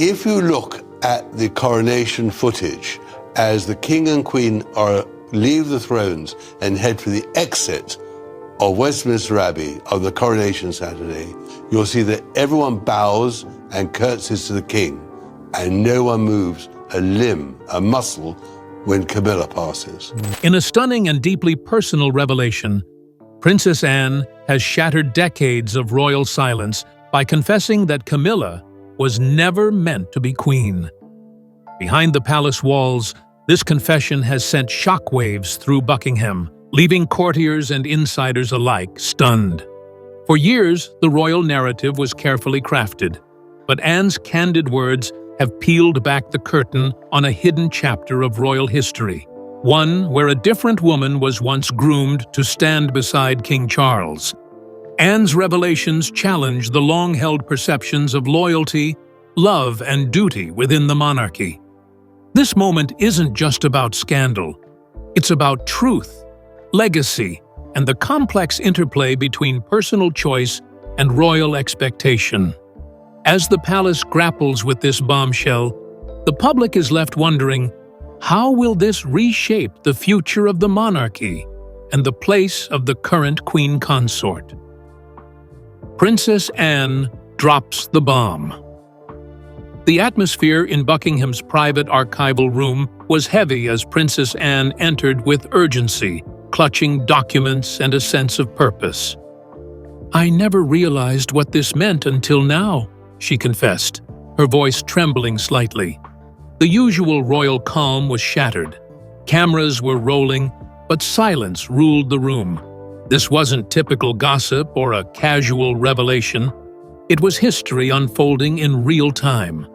If you look at the coronation footage, as the king and queen leave the thrones and head for the exit of Westminster Abbey on the coronation Saturday, you'll see that everyone bows and curtsies to the king, and no one moves a limb, a muscle, when Camilla passes. In a stunning and deeply personal revelation, Princess Anne has shattered decades of royal silence by confessing that Camilla was never meant to be queen. Behind the palace walls, this confession has sent shockwaves through Buckingham, leaving courtiers and insiders alike stunned. For years, the royal narrative was carefully crafted, but Anne's candid words have peeled back the curtain on a hidden chapter of royal history, one where a different woman was once groomed to stand beside King Charles. Anne's revelations challenge the long-held perceptions of loyalty, love, and duty within the monarchy. This moment isn't just about scandal. It's about truth, legacy, and the complex interplay between personal choice and royal expectation. As the palace grapples with this bombshell, the public is left wondering, how will this reshape the future of the monarchy and the place of the current queen consort? Princess Anne drops the bomb. The atmosphere in Buckingham's private archival room was heavy as Princess Anne entered with urgency, clutching documents and a sense of purpose. "I never realized what this meant until now," she confessed, her voice trembling slightly. The usual royal calm was shattered. Cameras were rolling, but silence ruled the room. This wasn't typical gossip or a casual revelation. It was history unfolding in real time.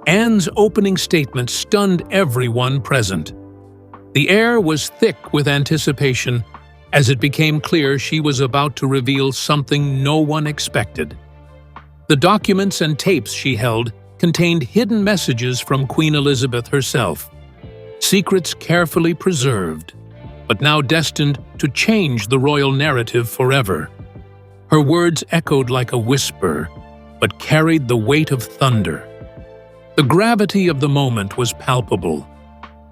Anne's opening statement stunned everyone present. The air was thick with anticipation as it became clear she was about to reveal something no one expected. The documents and tapes she held contained hidden messages from Queen Elizabeth herself, secrets carefully preserved, but now destined to change the royal narrative forever. Her words echoed like a whisper, but carried the weight of thunder. The gravity of the moment was palpable.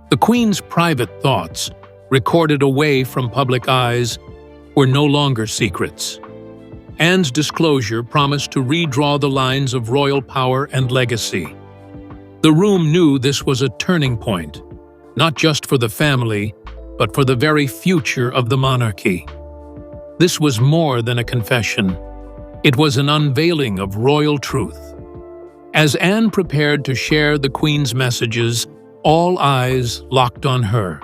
The Queen's private thoughts, recorded away from public eyes, were no longer secrets. Anne's disclosure promised to redraw the lines of royal power and legacy. The room knew this was a turning point, not just for the family, but for the very future of the monarchy. This was more than a confession. It was an unveiling of royal truth. As Anne prepared to share the Queen's messages, all eyes locked on her.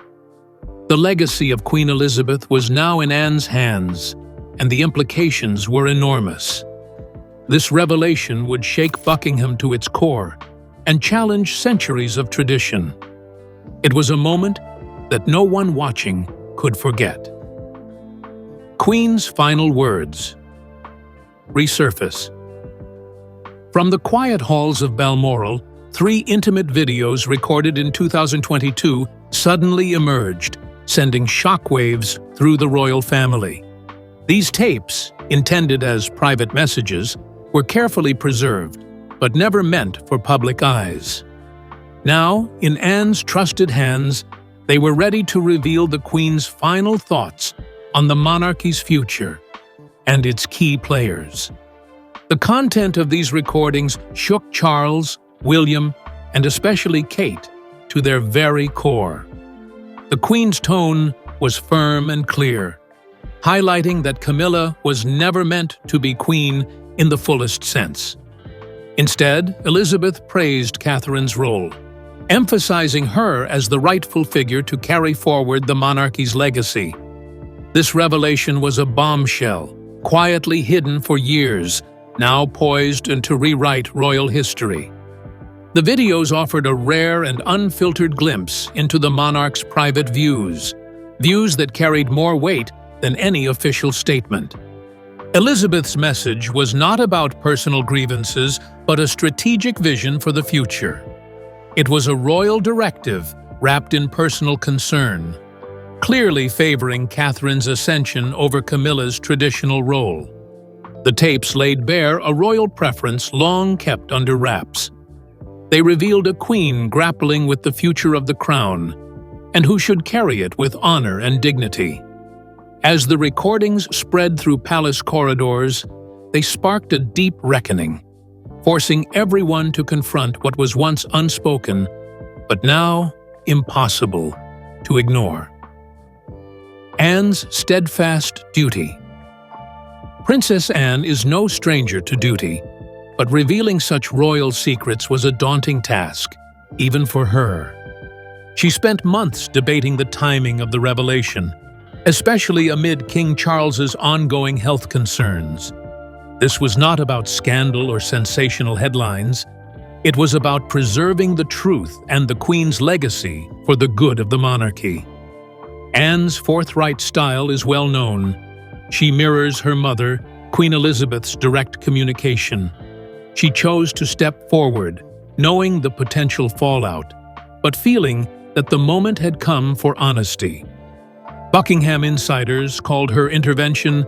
The legacy of Queen Elizabeth was now in Anne's hands, and the implications were enormous. This revelation would shake Buckingham to its core and challenge centuries of tradition. It was a moment that no one watching could forget. Queen's final words resurface. From the quiet halls of Balmoral, 3 intimate videos recorded in 2022 suddenly emerged, sending shockwaves through the royal family. These tapes, intended as private messages, were carefully preserved, but never meant for public eyes. Now, in Anne's trusted hands, they were ready to reveal the Queen's final thoughts on the monarchy's future and its key players. The content of these recordings shook Charles, William, and especially Kate to their very core. The Queen's tone was firm and clear, highlighting that Camilla was never meant to be queen in the fullest sense. Instead, Elizabeth praised Catherine's role, emphasizing her as the rightful figure to carry forward the monarchy's legacy. This revelation was a bombshell, quietly hidden for years, now poised to rewrite royal history. The videos offered a rare and unfiltered glimpse into the monarch's private views that carried more weight than any official statement. Elizabeth's message was not about personal grievances, but a strategic vision for the future. It was a royal directive wrapped in personal concern, clearly favoring Catherine's ascension over Camilla's traditional role. The tapes laid bare a royal preference long kept under wraps. They revealed a queen grappling with the future of the crown, and who should carry it with honor and dignity. As the recordings spread through palace corridors, they sparked a deep reckoning, forcing everyone to confront what was once unspoken, but now impossible to ignore. Anne's steadfast duty. Princess Anne is no stranger to duty, but revealing such royal secrets was a daunting task, even for her. She spent months debating the timing of the revelation, especially amid King Charles's ongoing health concerns. This was not about scandal or sensational headlines. It was about preserving the truth and the Queen's legacy for the good of the monarchy. Anne's forthright style is well known. She mirrors her mother, Queen Elizabeth's direct communication. She chose to step forward, knowing the potential fallout, but feeling that the moment had come for honesty. Buckingham insiders called her intervention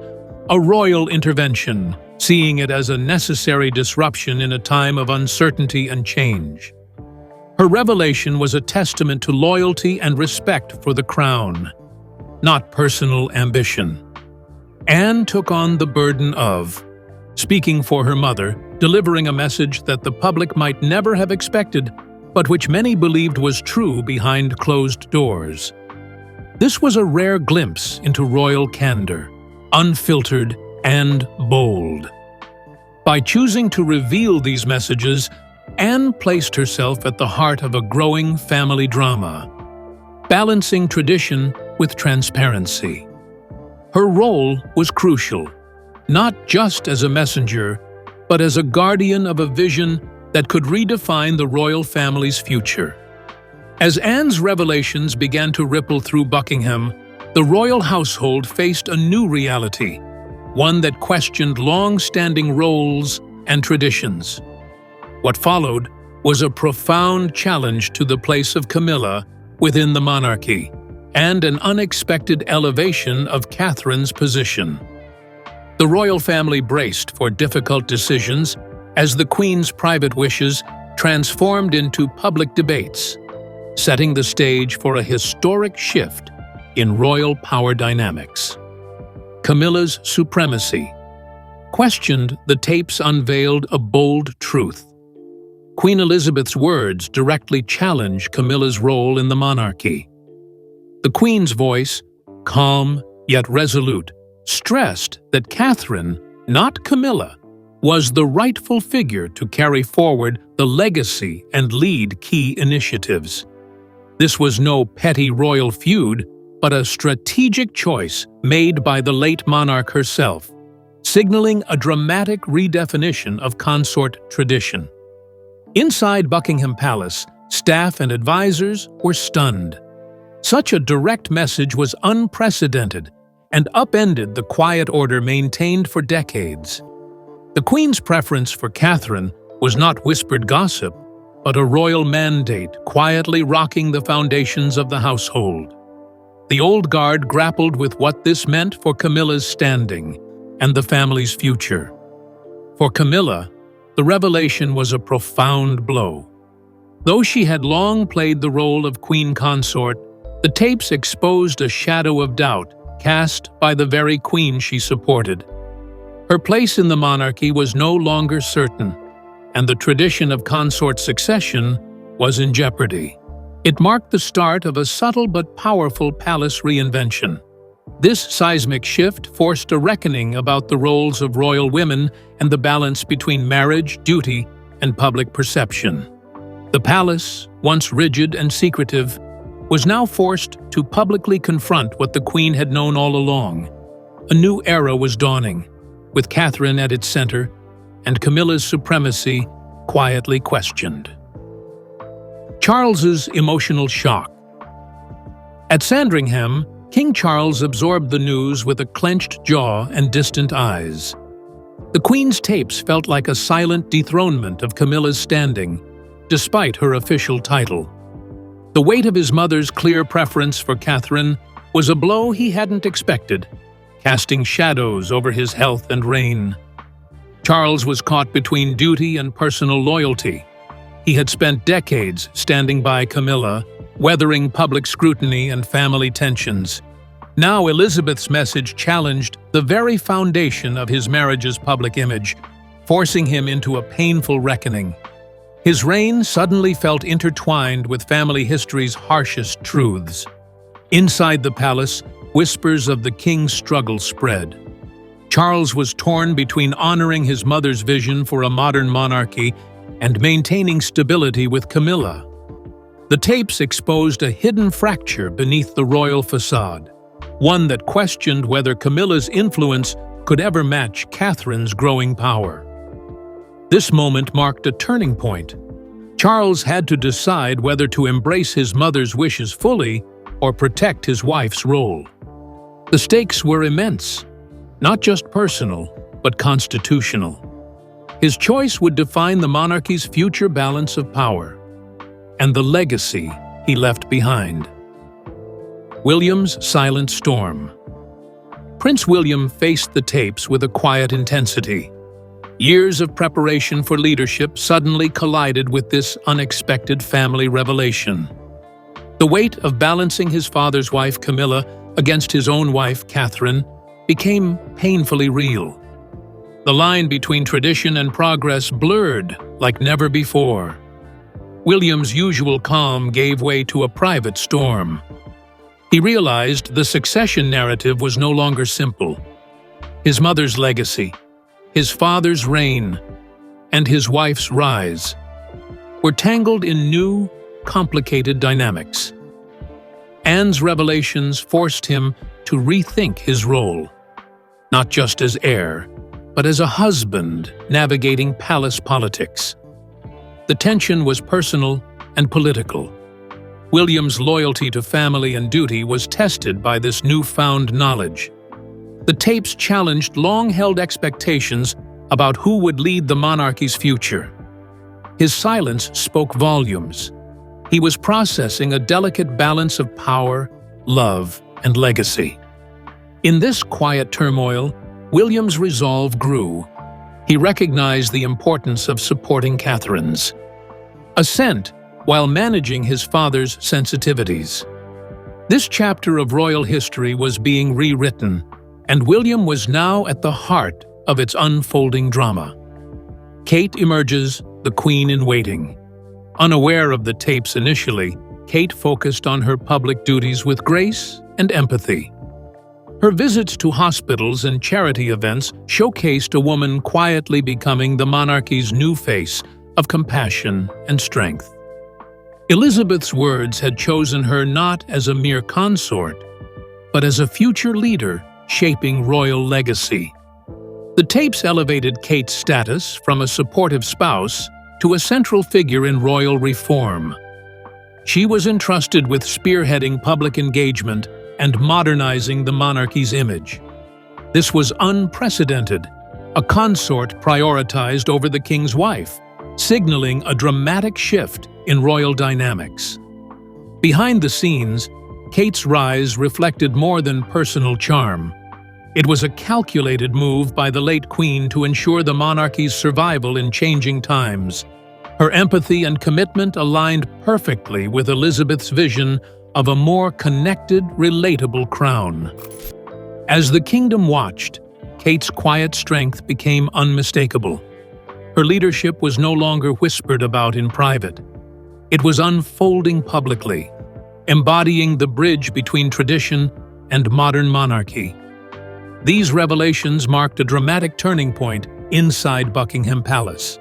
a royal intervention, seeing it as a necessary disruption in a time of uncertainty and change. Her revelation was a testament to loyalty and respect for the crown, not personal ambition. Anne took on the burden of speaking for her mother, delivering a message that the public might never have expected, but which many believed was true behind closed doors. This was a rare glimpse into royal candor, unfiltered and bold. By choosing to reveal these messages, Anne placed herself at the heart of a growing family drama, balancing tradition with transparency. Her role was crucial, not just as a messenger, but as a guardian of a vision that could redefine the royal family's future. As Anne's revelations began to ripple through Buckingham, the royal household faced a new reality, one that questioned long-standing roles and traditions. What followed was a profound challenge to the place of Camilla within the monarchy, and an unexpected elevation of Catherine's position. The royal family braced for difficult decisions as the Queen's private wishes transformed into public debates, setting the stage for a historic shift in royal power dynamics. Camilla's supremacy. Questioned, the tapes unveiled a bold truth. Queen Elizabeth's words directly challenge Camilla's role in the monarchy. The Queen's voice, calm yet resolute, stressed that Catherine, not Camilla, was the rightful figure to carry forward the legacy and lead key initiatives. This was no petty royal feud, but a strategic choice made by the late monarch herself, signaling a dramatic redefinition of consort tradition. Inside Buckingham Palace, staff and advisors were stunned. Such a direct message was unprecedented and upended the quiet order maintained for decades. The Queen's preference for Catherine was not whispered gossip, but a royal mandate quietly rocking the foundations of the household. The old guard grappled with what this meant for Camilla's standing and the family's future. For Camilla, the revelation was a profound blow. Though she had long played the role of queen consort, the tapes exposed a shadow of doubt cast by the very queen she supported. Her place in the monarchy was no longer certain, and the tradition of consort succession was in jeopardy. It marked the start of a subtle but powerful palace reinvention. This seismic shift forced a reckoning about the roles of royal women and the balance between marriage, duty, and public perception. The palace, once rigid and secretive, was now forced to publicly confront what the Queen had known all along. A new era was dawning, with Catherine at its center and Camilla's supremacy quietly questioned. Charles's emotional shock. At Sandringham, King Charles absorbed the news with a clenched jaw and distant eyes. The Queen's tapes felt like a silent dethronement of Camilla's standing, despite her official title. The weight of his mother's clear preference for Catherine was a blow he hadn't expected, casting shadows over his health and reign. Charles was caught between duty and personal loyalty, He had spent decades standing by Camilla, weathering public scrutiny and family tensions. Now Elizabeth's message challenged the very foundation of his marriage's public image, forcing him into a painful reckoning. His reign suddenly felt intertwined with family history's harshest truths. Inside the palace, whispers of the king's struggle spread. Charles was torn between honoring his mother's vision for a modern monarchy and maintaining stability with Camilla. The tapes exposed a hidden fracture beneath the royal facade, one that questioned whether Camilla's influence could ever match Catherine's growing power. This moment marked a turning point. Charles had to decide whether to embrace his mother's wishes fully or protect his wife's role. The stakes were immense, not just personal, but constitutional. His choice would define the monarchy's future balance of power and the legacy he left behind. William's silent storm. Prince William faced the tapes with a quiet intensity. Years of preparation for leadership suddenly collided with this unexpected family revelation. The weight of balancing his father's wife Camilla against his own wife Catherine became painfully real. The line between tradition and progress blurred like never before. William's usual calm gave way to a private storm. He realized the succession narrative was no longer simple. His mother's legacy, his father's reign, and his wife's rise were tangled in new, complicated dynamics. Anne's revelations forced him to rethink his role, not just as heir, but as a husband navigating palace politics. The tension was personal and political. William's loyalty to family and duty was tested by this newfound knowledge. The tapes challenged long-held expectations about who would lead the monarchy's future. His silence spoke volumes. He was processing a delicate balance of power, love, and legacy. In this quiet turmoil, William's resolve grew. He recognized the importance of supporting Catherine's ascent while managing his father's sensitivities. This chapter of royal history was being rewritten, and William was now at the heart of its unfolding drama. Kate emerges, the queen-in-waiting. Unaware of the tapes initially, Kate focused on her public duties with grace and empathy. Her visits to hospitals and charity events showcased a woman quietly becoming the monarchy's new face of compassion and strength. Elizabeth's words had chosen her not as a mere consort, but as a future leader shaping royal legacy. The tapes elevated Kate's status from a supportive spouse to a central figure in royal reform. She was entrusted with spearheading public engagement and modernizing the monarchy's image. This was unprecedented, a consort prioritized over the king's wife, signaling a dramatic shift in royal dynamics. Behind the scenes, Kate's rise reflected more than personal charm. It was a calculated move by the late queen to ensure the monarchy's survival in changing times. Her empathy and commitment aligned perfectly with Elizabeth's vision of a more connected, relatable crown. As the kingdom watched, Kate's quiet strength became unmistakable. Her leadership was no longer whispered about in private. It was unfolding publicly, embodying the bridge between tradition and modern monarchy. These revelations marked a dramatic turning point inside Buckingham Palace.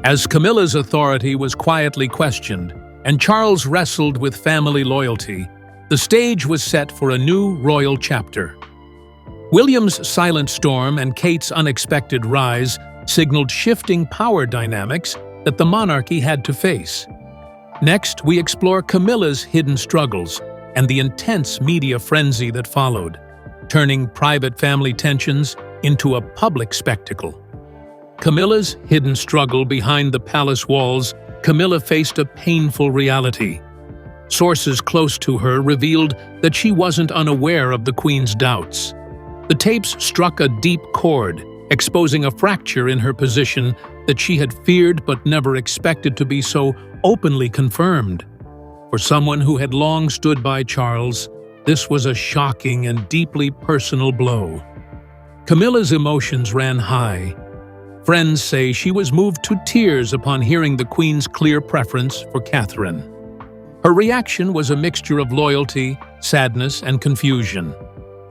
As Camilla's authority was quietly questioned and Charles wrestled with family loyalty, the stage was set for a new royal chapter. William's silent storm and Kate's unexpected rise signaled shifting power dynamics that the monarchy had to face. Next, we explore Camilla's hidden struggles and the intense media frenzy that followed, turning private family tensions into a public spectacle. Camilla's hidden struggle behind the palace walls, Camilla faced a painful reality. Sources close to her revealed that she wasn't unaware of the queen's doubts. The tapes struck a deep chord, exposing a fracture in her position that she had feared but never expected to be so openly confirmed. For someone who had long stood by Charles, this was a shocking and deeply personal blow. Camilla's emotions ran high. Friends say she was moved to tears upon hearing the Queen's clear preference for Catherine. Her reaction was a mixture of loyalty, sadness, and confusion.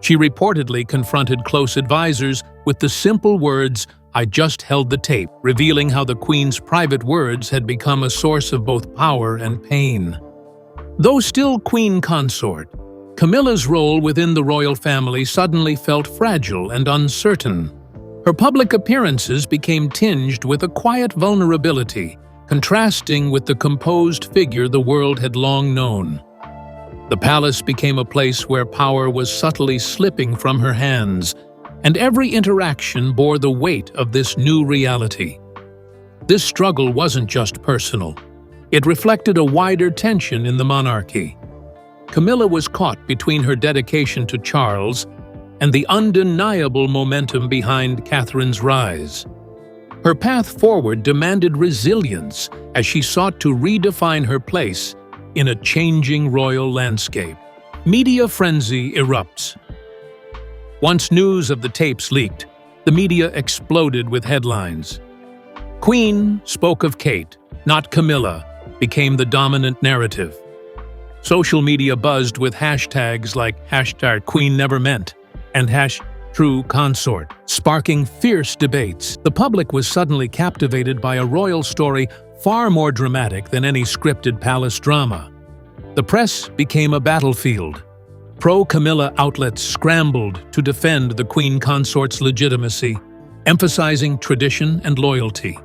She reportedly confronted close advisors with the simple words, "I just held the tape," revealing how the Queen's private words had become a source of both power and pain. Though still Queen Consort, Camilla's role within the royal family suddenly felt fragile and uncertain. Her public appearances became tinged with a quiet vulnerability, contrasting with the composed figure the world had long known. The palace became a place where power was subtly slipping from her hands, and every interaction bore the weight of this new reality. This struggle wasn't just personal. It reflected a wider tension in the monarchy. Camilla was caught between her dedication to Charles and the undeniable momentum behind Catherine's rise. Her path forward demanded resilience as she sought to redefine her place in a changing royal landscape. Media frenzy erupts. Once news of the tapes leaked, the media exploded with headlines. "Queen spoke of Kate, not Camilla," became the dominant narrative. Social media buzzed with hashtags like #QueenNeverMeant and #TrueConsort, sparking fierce debates. The public was suddenly captivated by a royal story far more dramatic than any scripted palace drama. The press became a battlefield. Pro-Camilla outlets scrambled to defend the Queen Consort's legitimacy, emphasizing tradition and loyalty.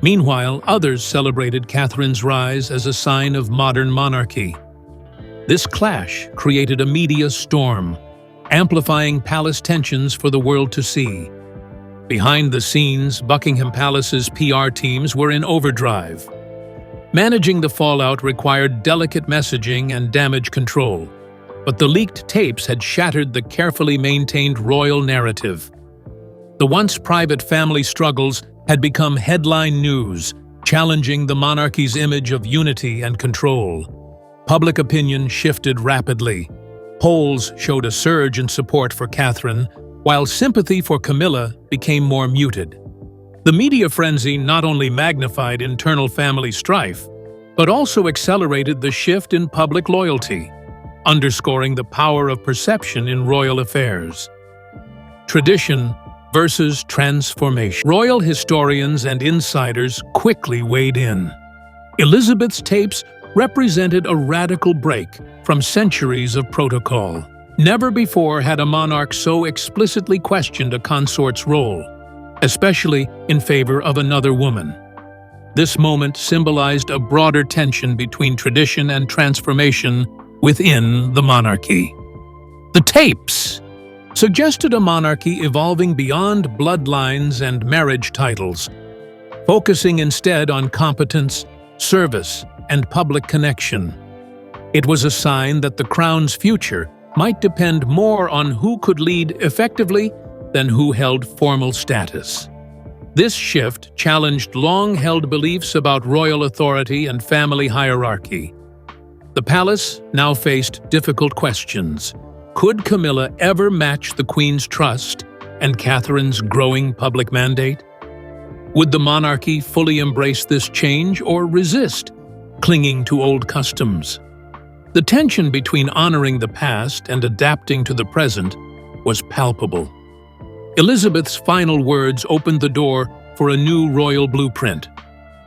Meanwhile, others celebrated Catherine's rise as a sign of modern monarchy. This clash created a media storm, amplifying palace tensions for the world to see. Behind the scenes, Buckingham Palace's PR teams were in overdrive. Managing the fallout required delicate messaging and damage control, but the leaked tapes had shattered the carefully maintained royal narrative. The once private family struggles had become headline news, challenging the monarchy's image of unity and control. Public opinion shifted rapidly. Polls showed a surge in support for Catherine, while sympathy for Camilla became more muted. The media frenzy not only magnified internal family strife, but also accelerated the shift in public loyalty, underscoring the power of perception in royal affairs. Tradition versus transformation. Royal historians and insiders quickly weighed in. Elizabeth's tapes represented a radical break from centuries of protocol. Never before had a monarch so explicitly questioned a consort's role, especially in favor of another woman. This moment symbolized a broader tension between tradition and transformation within the monarchy. The tapes suggested a monarchy evolving beyond bloodlines and marriage titles, focusing instead on competence, service, and public connection. It was a sign that the crown's future might depend more on who could lead effectively than who held formal status. This shift challenged long-held beliefs about royal authority and family hierarchy. The palace now faced difficult questions. Could Camilla ever match the Queen's trust and Catherine's growing public mandate? Would the monarchy fully embrace this change or resist, clinging to old customs? The tension between honoring the past and adapting to the present was palpable. Elizabeth's final words opened the door for a new royal blueprint,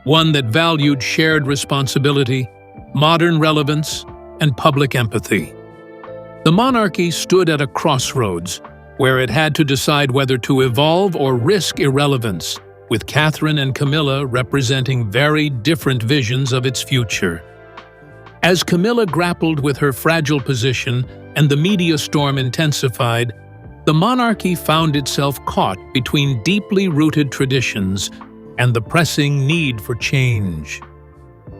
one that valued shared responsibility, modern relevance, and public empathy. The monarchy stood at a crossroads where it had to decide whether to evolve or risk irrelevance, with Catherine and Camilla representing very different visions of its future. As Camilla grappled with her fragile position and the media storm intensified, the monarchy found itself caught between deeply rooted traditions and the pressing need for change.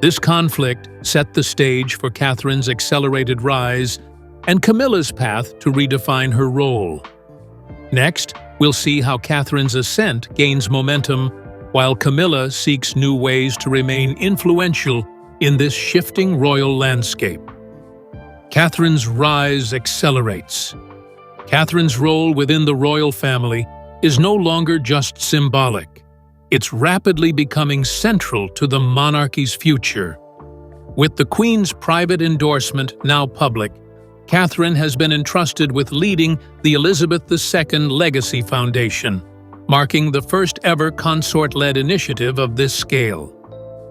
This conflict set the stage for Catherine's accelerated rise and Camilla's path to redefine her role. Next, we'll see how Catherine's ascent gains momentum while Camilla seeks new ways to remain influential in this shifting royal landscape. Catherine's rise accelerates. Catherine's role within the royal family is no longer just symbolic. It's rapidly becoming central to the monarchy's future. With the Queen's private endorsement now public, Catherine has been entrusted with leading the Elizabeth II Legacy Foundation, marking the first-ever consort-led initiative of this scale.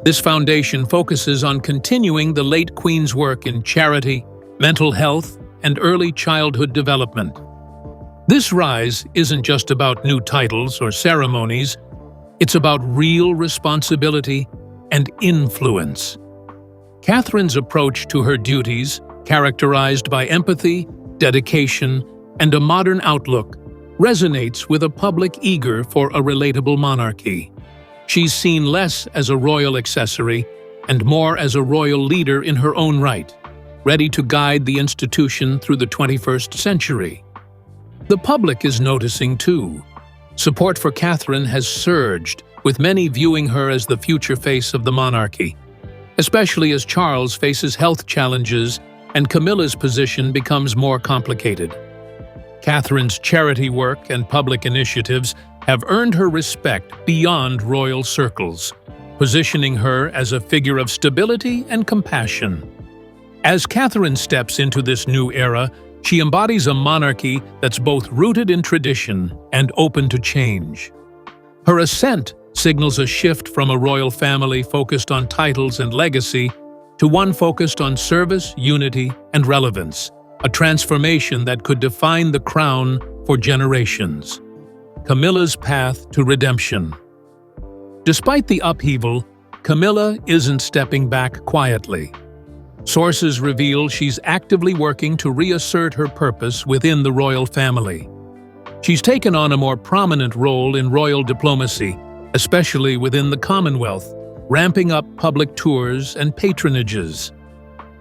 This foundation focuses on continuing the late Queen's work in charity, mental health, and early childhood development. This rise isn't just about new titles or ceremonies, it's about real responsibility and influence. Catherine's approach to her duties, characterized by empathy, dedication, and a modern outlook, resonates with a public eager for a relatable monarchy. She's seen less as a royal accessory and more as a royal leader in her own right, ready to guide the institution through the 21st century. The public is noticing too. Support for Catherine has surged, with many viewing her as the future face of the monarchy, especially as Charles faces health challenges and Camilla's position becomes more complicated. Catherine's charity work and public initiatives have earned her respect beyond royal circles, positioning her as a figure of stability and compassion. As Catherine steps into this new era, she embodies a monarchy that's both rooted in tradition and open to change. Her ascent signals a shift from a royal family focused on titles and legacy to one focused on service, unity, and relevance, a transformation that could define the crown for generations. Camilla's path to redemption. Despite the upheaval, Camilla isn't stepping back quietly. Sources reveal she's actively working to reassert her purpose within the royal family. She's taken on a more prominent role in royal diplomacy, especially within the Commonwealth, ramping up public tours and patronages.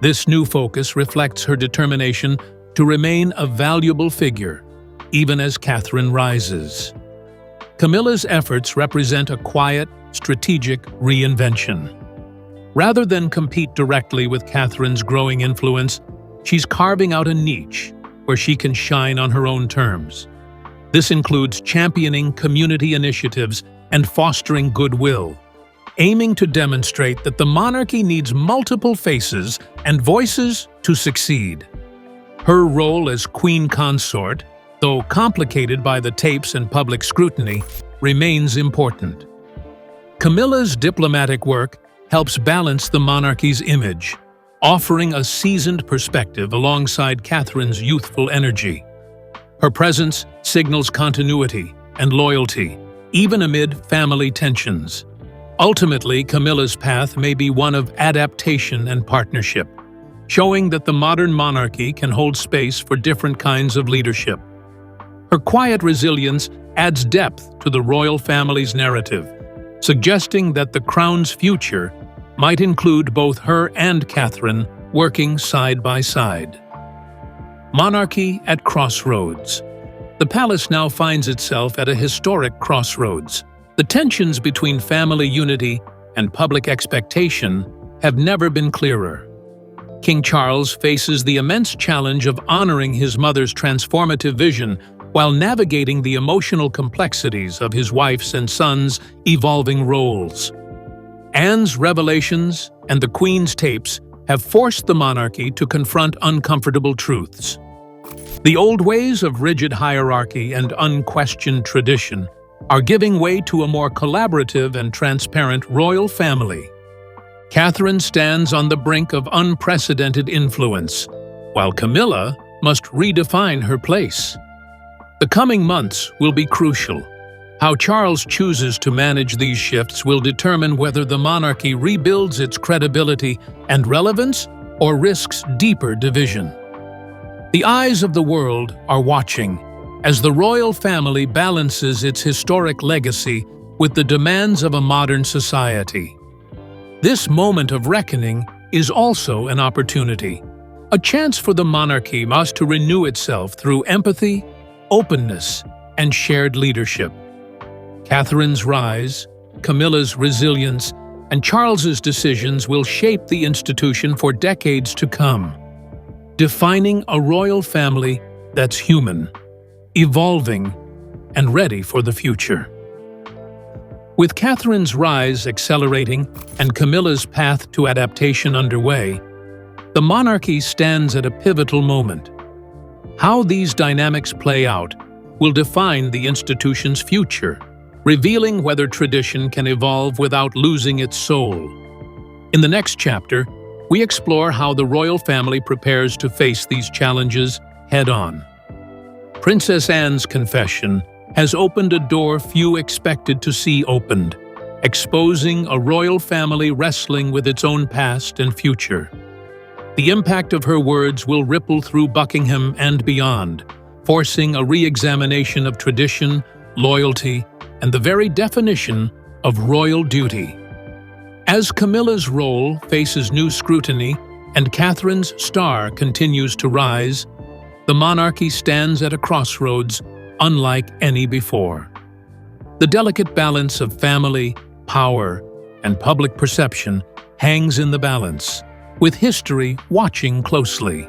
This new focus reflects her determination to remain a valuable figure, even as Catherine rises. Camilla's efforts represent a quiet, strategic reinvention. Rather than compete directly with Catherine's growing influence, she's carving out a niche where she can shine on her own terms. This includes championing community initiatives and fostering goodwill, aiming to demonstrate that the monarchy needs multiple faces and voices to succeed. Her role as Queen Consort, though complicated by the tapes and public scrutiny, remains important. Camilla's diplomatic work helps balance the monarchy's image, offering a seasoned perspective alongside Catherine's youthful energy. Her presence signals continuity and loyalty, even amid family tensions. Ultimately, Camilla's path may be one of adaptation and partnership, showing that the modern monarchy can hold space for different kinds of leadership. Her quiet resilience adds depth to the royal family's narrative, suggesting that the crown's future might include both her and Catherine working side by side. Monarchy at crossroads. The palace now finds itself at a historic crossroads. The tensions between family unity and public expectation have never been clearer. King Charles faces the immense challenge of honoring his mother's transformative vision while navigating the emotional complexities of his wife's and son's evolving roles. Anne's revelations and the Queen's tapes have forced the monarchy to confront uncomfortable truths. The old ways of rigid hierarchy and unquestioned tradition are giving way to a more collaborative and transparent royal family. Catherine stands on the brink of unprecedented influence, while Camilla must redefine her place. The coming months will be crucial. How Charles chooses to manage these shifts will determine whether the monarchy rebuilds its credibility and relevance or risks deeper division. The eyes of the world are watching as the royal family balances its historic legacy with the demands of a modern society. This moment of reckoning is also an opportunity, a chance for the monarchy to renew itself through empathy, openness, and shared leadership. Catherine's rise, Camilla's resilience, and Charles's decisions will shape the institution for decades to come, defining a royal family that's human, evolving, and ready for the future. With Catherine's rise accelerating and Camilla's path to adaptation underway, the monarchy stands at a pivotal moment. How these dynamics play out will define the institution's future, revealing whether tradition can evolve without losing its soul. In the next chapter, we explore how the royal family prepares to face these challenges head-on. Princess Anne's confession has opened a door few expected to see opened, exposing a royal family wrestling with its own past and future. The impact of her words will ripple through Buckingham and beyond, forcing a re-examination of tradition, loyalty, and the very definition of royal duty. As Camilla's role faces new scrutiny and Catherine's star continues to rise, the monarchy stands at a crossroads unlike any before. The delicate balance of family, power, and public perception hangs in the balance, with history watching closely.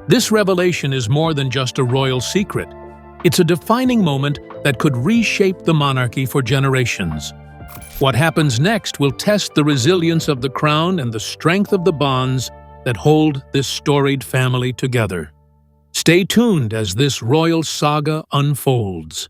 This revelation is more than just a royal secret. It's a defining moment that could reshape the monarchy for generations. What happens next will test the resilience of the crown and the strength of the bonds that hold this storied family together. Stay tuned as this royal saga unfolds.